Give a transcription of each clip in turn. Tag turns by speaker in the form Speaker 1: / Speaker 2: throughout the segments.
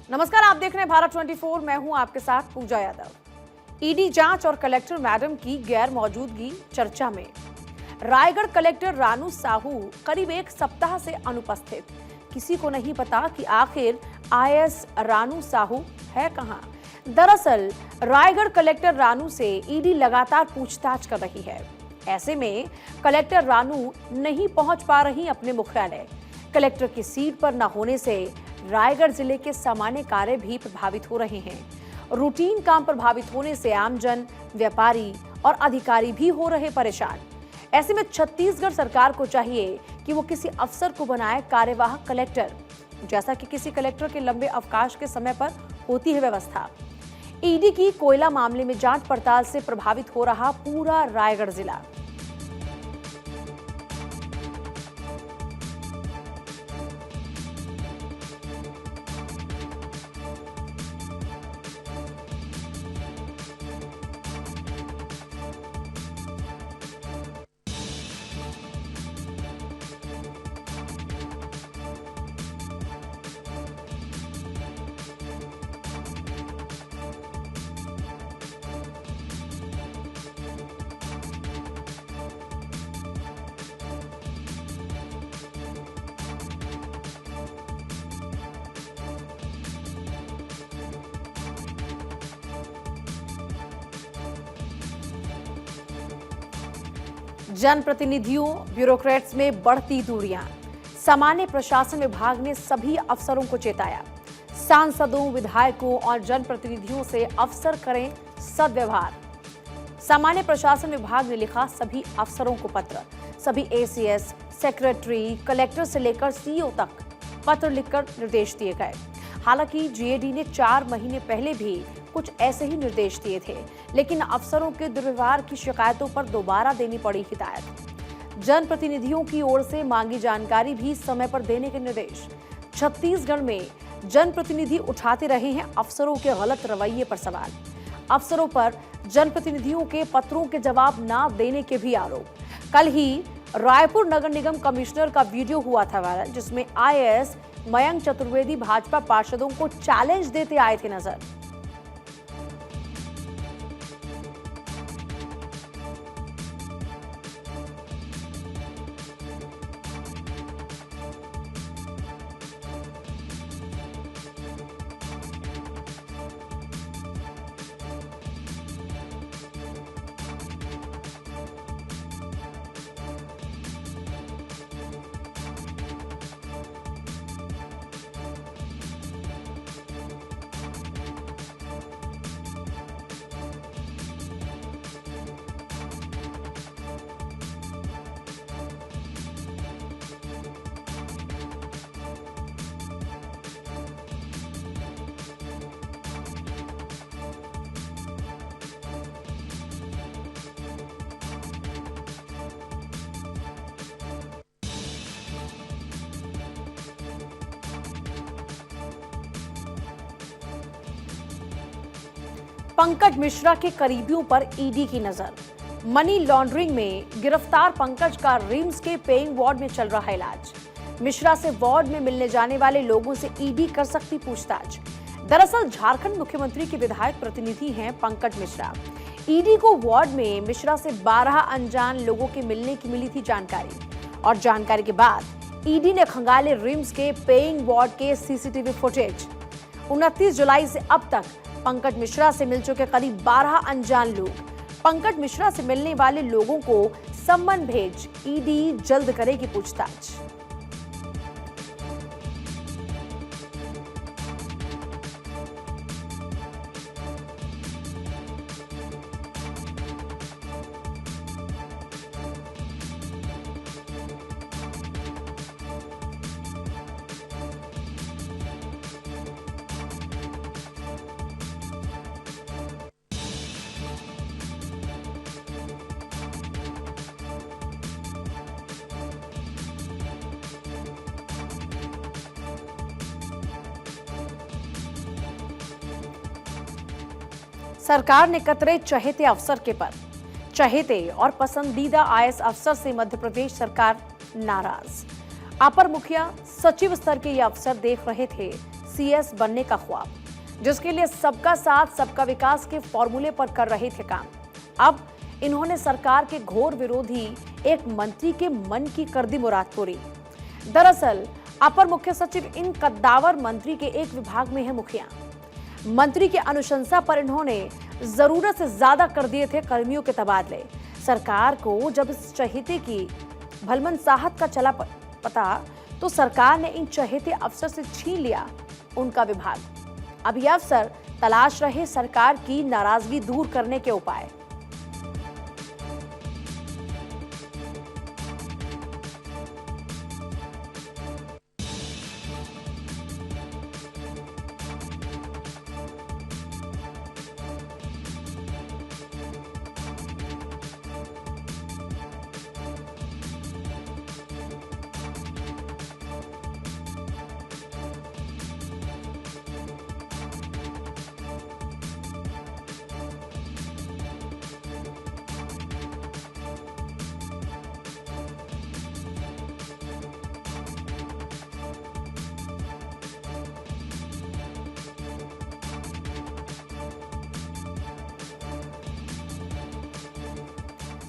Speaker 1: नमस्कार, आप देख रहे हैं भारत 24। मैं हूं आपके साथ पूजा यादव। ईडी जांच और कलेक्टर मैडम की गैर मौजूदगी चर्चा में। रायगढ़ कलेक्टर रानू साहू करीब एक सप्ताह से अनुपस्थित। किसी को नहीं पता कि आखिर आईएएस रानू साहू है कहां। दरअसल रायगढ़ कलेक्टर रानू से ईडी लगातार पूछताछ कर रही है। ऐसे में कलेक्टर रानू नहीं पहुंच पा रही अपने मुख्यालय। कलेक्टर की सीट पर न होने से रायगढ़ जिले के सामान्य कार्य भी प्रभावित हो रहे हैं। रूटीन काम प्रभावित होने से आमजन, व्यापारी और अधिकारी भी हो रहे परेशान। ऐसे में छत्तीसगढ़ सरकार को चाहिए कि वो किसी अफसर को बनाए कार्यवाहक कलेक्टर, जैसा कि किसी कलेक्टर के लंबे अवकाश के समय पर होती है व्यवस्था। ईडी की कोयला मामले में जांच पड़ताल से प्रभावित हो रहा पूरा रायगढ़ जिला। जनप्रतिनिधियों, ब्यूरोक्रेट्स में बढ़ती दूरियां। सामान्य प्रशासन विभाग ने सभी अफसरों को चेताया। सांसदों, विधायकों और जनप्रतिनिधियों से अफसर करें सद्व्यवहार। सामान्य प्रशासन विभाग ने लिखा सभी अफसरों को पत्र। सभी एसीएस, सेक्रेटरी, कलेक्टर से लेकर सीईओ तक पत्र लिखकर निर्देश दिए गए। हालांकि जीएडी ने 4 महीने पहले भी कुछ ऐसे ही निर्देश दिए थे, लेकिन अफसरों के दुर्व्यवहार की शिकायतों पर दोबारा देनी पड़ी हिदायत। जनप्रतिनिधियों की ओर से मांगी जानकारी भी समय पर देने के निर्देश। छत्तीसगढ़ में जनप्रतिनिधि उठाते रहे हैं अफसरों के गलत रवैये पर सवाल। अफसरों पर जनप्रतिनिधियों के पत्रों के जवाब न देने के भी आरोप। कल ही रायपुर नगर निगम कमिश्नर का वीडियो हुआ था वायरल, जिसमें आईएएस मयंक चतुर्वेदी भाजपा पार्षदों को चैलेंज देते आए थे नजर। पंकज मिश्रा के करीबियों पर ईडी की नजर। मनी लॉन्ड्रिंग में गिरफ्तार पंकज का रिम्स के पेइंग वार्ड में चल रहा इलाज। मिश्रा से वार्ड में मिलने जाने वाले लोगों से ईडी कर सकती पूछताछ। दरअसल झारखंड मुख्यमंत्री के विधायक प्रतिनिधि हैं पंकज मिश्रा। ईडी को वार्ड में मिश्रा से 12 अनजान लोगों के मिलने की मिली थी जानकारी, और जानकारी के बाद ईडी ने खंगाले रिम्स के पेइंग वार्ड के सीसीटीवी फुटेज। 29 जुलाई से अब तक पंकज मिश्रा से मिल चुके करीब 12 अनजान लोग। पंकज मिश्रा से मिलने वाले लोगों को सम्मन भेज ईडी जल्द करेगी पूछताछ। सरकार ने कतरे चहेते अफसर के पर। चहेते और पसंदीदा आईएएस अफसर से मध्य प्रदेश सरकार नाराज। अपर मुखिया सचिव स्तर के ये अफसर देख रहे थे सीएस बनने का ख्वाब, जिसके लिए सबका साथ सबका विकास के फॉर्मूले पर कर रहे थे काम। अब इन्होंने सरकार के घोर विरोधी एक मंत्री के मन की कर दी मुराद पूरी। दरअसल अपर मुख्य सचिव इन कद्दावर मंत्री के एक विभाग में है मुखिया। मंत्री की अनुशंसा पर इन्होंने जरूरत से ज्यादा कर दिए थे कर्मियों के तबादले। सरकार को जब इस चहेते की भलमनसाहत का चला पता तो सरकार ने इन चहेते अफसर से छीन लिया उनका विभाग। अब ये अफसर तलाश रहे सरकार की नाराजगी दूर करने के उपाय।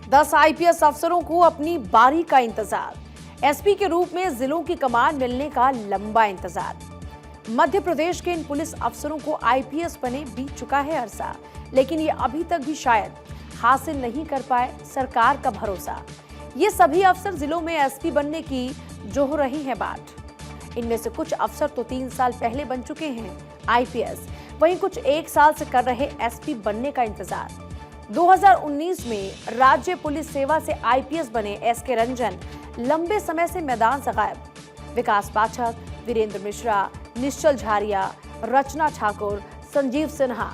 Speaker 1: दस आईपीएस अफसरों को अपनी बारी का इंतजार। एसपी के रूप में जिलों की कमान मिलने का लंबा इंतजार। मध्य प्रदेश के इन पुलिस अफसरों को आईपीएस बने बीत चुका है अरसा, लेकिन ये अभी तक भी शायद हासिल नहीं कर पाए सरकार का भरोसा। ये सभी अफसर जिलों में एसपी बनने की जो हो रही है बात। इनमें से कुछ अफसर तो 3 साल पहले बन चुके हैं आईपीएस, वहीं कुछ 1 साल से कर रहे एसपी बनने का इंतजार। 2019 में राज्य पुलिस सेवा से आईपीएस बने एसके रंजन लंबे समय से मैदान से गायब। विकास पाठक, वीरेंद्र मिश्रा, निश्चल झारिया, रचना ठाकुर, संजीव सिन्हा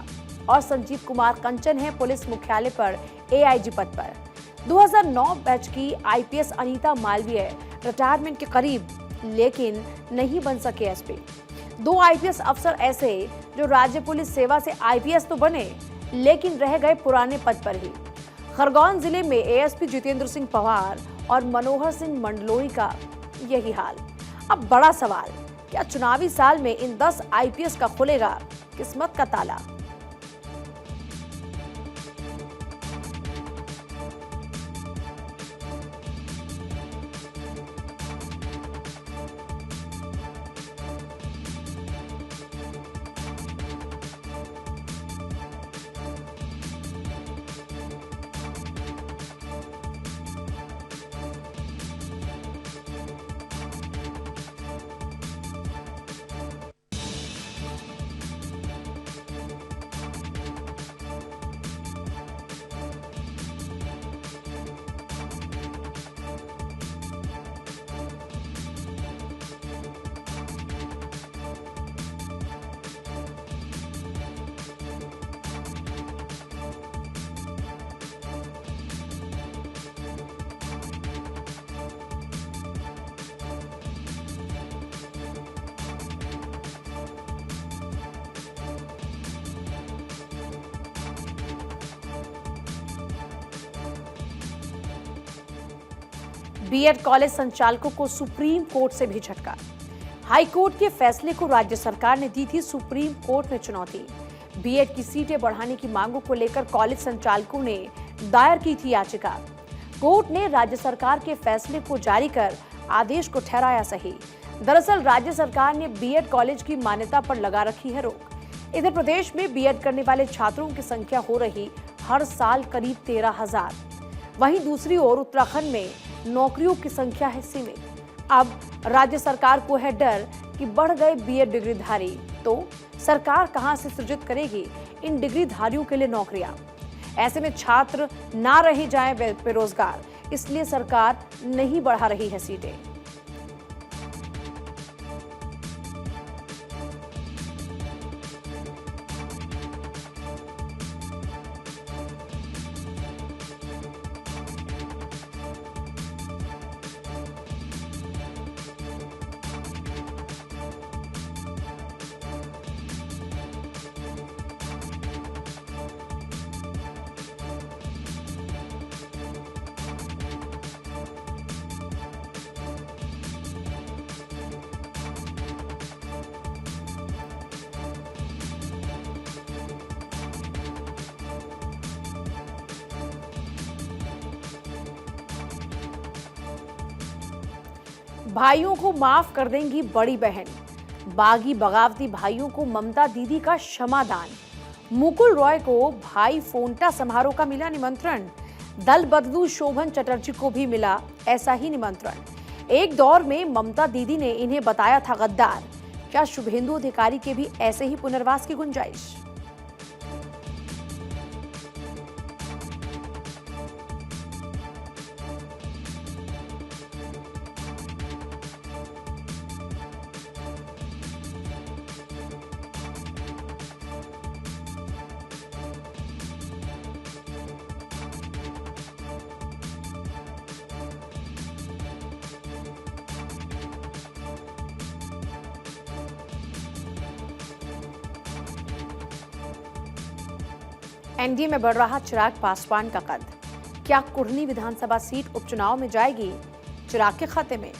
Speaker 1: और संजीव कुमार कंचन हैं पुलिस मुख्यालय पर एआईजी पद पर। 2009 बैच की आईपीएस अनीता मालवीय रिटायरमेंट के करीब, लेकिन नहीं बन सके एसपी। 2 आईपीएस अफसर ऐसे जो राज्य पुलिस सेवा से आईपीएस तो बने, लेकिन रह गए पुराने पद पर ही। खरगोन जिले में एएसपी जितेंद्र सिंह पवार और मनोहर सिंह मंडलोई का यही हाल। अब बड़ा सवाल, क्या चुनावी साल में इन 10 आईपीएस का खुलेगा किस्मत का ताला? बीएड कॉलेज संचालकों को सुप्रीम कोर्ट से भी झटका। हाई कोर्ट के फैसले को राज्य सरकार ने दी थी सुप्रीम कोर्ट में चुनौती। बीएड की सीटें बढ़ाने की मांगों को लेकर कॉलेज संचालकों ने दायर की थी याचिका। कोर्ट ने राज्य सरकार के फैसले को जारी कर आदेश को ठहराया सही। दरअसल राज्य सरकार ने बीएड कॉलेज की मान्यता पर लगा रखी है रोक। इधर प्रदेश में बीएड करने वाले छात्रों की संख्या हो रही हर साल करीब 13,000। वहीं दूसरी ओर उत्तराखंड में नौकरियों की संख्या है सीमित। अब राज्य सरकार को है डर कि बढ़ गए बीएड डिग्रीधारी, तो सरकार कहां से सृजित करेगी इन डिग्रीधारियों के लिए नौकरियां। ऐसे में छात्र ना रह जाएं बेरोजगार, इसलिए सरकार नहीं बढ़ा रही है सीटें। भाइयों को माफ कर देंगी बड़ी बहन। बागी बगावती भाइयों को ममता दीदी का क्षमादान। मुकुल रॉय को भाई फोंटा समारोह का मिला निमंत्रण। दल बदलू शोभन चटर्जी को भी मिला ऐसा ही निमंत्रण। एक दौर में ममता दीदी ने इन्हें बताया था गद्दार। क्या शुभेंदु अधिकारी के भी ऐसे ही पुनर्वास की गुंजाइश? एनडीए में बढ़ रहा चिराग पासवान का कद। क्या कुढ़नी विधानसभा सीट उपचुनाव में जाएगी चिराग के खाते में?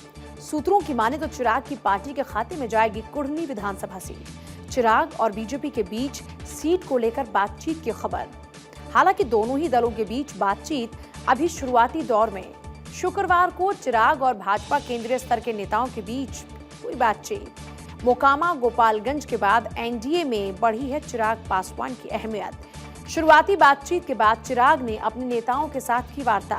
Speaker 1: सूत्रों की माने तो चिराग की पार्टी के खाते में जाएगी कुढ़नी विधानसभा सीट। चिराग और बीजेपी के बीच सीट को लेकर बातचीत की खबर। हालांकि दोनों ही दलों के बीच बातचीत अभी शुरुआती दौर में। शुक्रवार को चिराग और भाजपा केंद्रीय स्तर के नेताओं के बीच हुई बातचीत। मोकामा गोपालगंज के बाद एनडीए में बढ़ी है चिराग पासवान की अहमियत। शुरुआती बातचीत के बाद चिराग ने अपने नेताओं के साथ की वार्ता।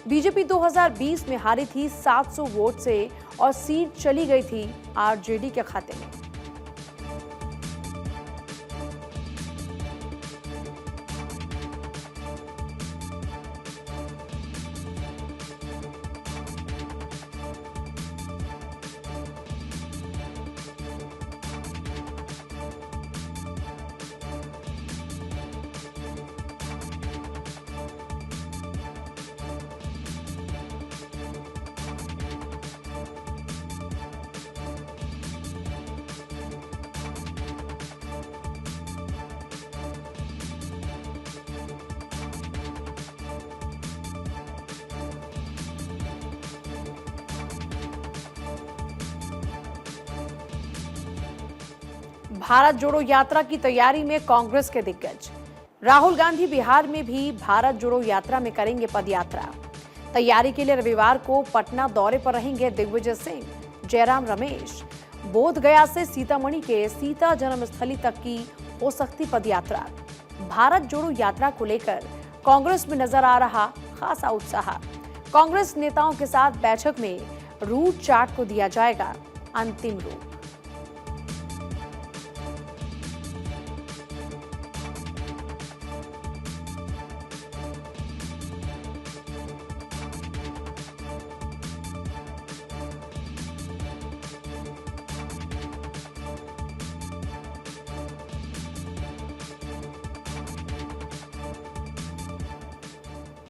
Speaker 1: बीजेपी 2020 में हारी थी 700 वोट से और सीट चली गई थी आरजेडी के खाते में। भारत जोड़ो यात्रा की तैयारी में कांग्रेस के दिग्गज। राहुल गांधी बिहार में भी भारत जोड़ो यात्रा में करेंगे पदयात्रा। तैयारी के लिए रविवार को पटना दौरे पर रहेंगे दिग्विजय सिंह, जयराम रमेश। बोधगया से सीतामढ़ी के सीता जन्मस्थली तक की हो सकती पदयात्रा। भारत जोड़ो यात्रा को लेकर कांग्रेस में नजर आ रहा खासा उत्साह। कांग्रेस नेताओं के साथ बैठक में रूट चार्ट को दिया जाएगा अंतिम रूप।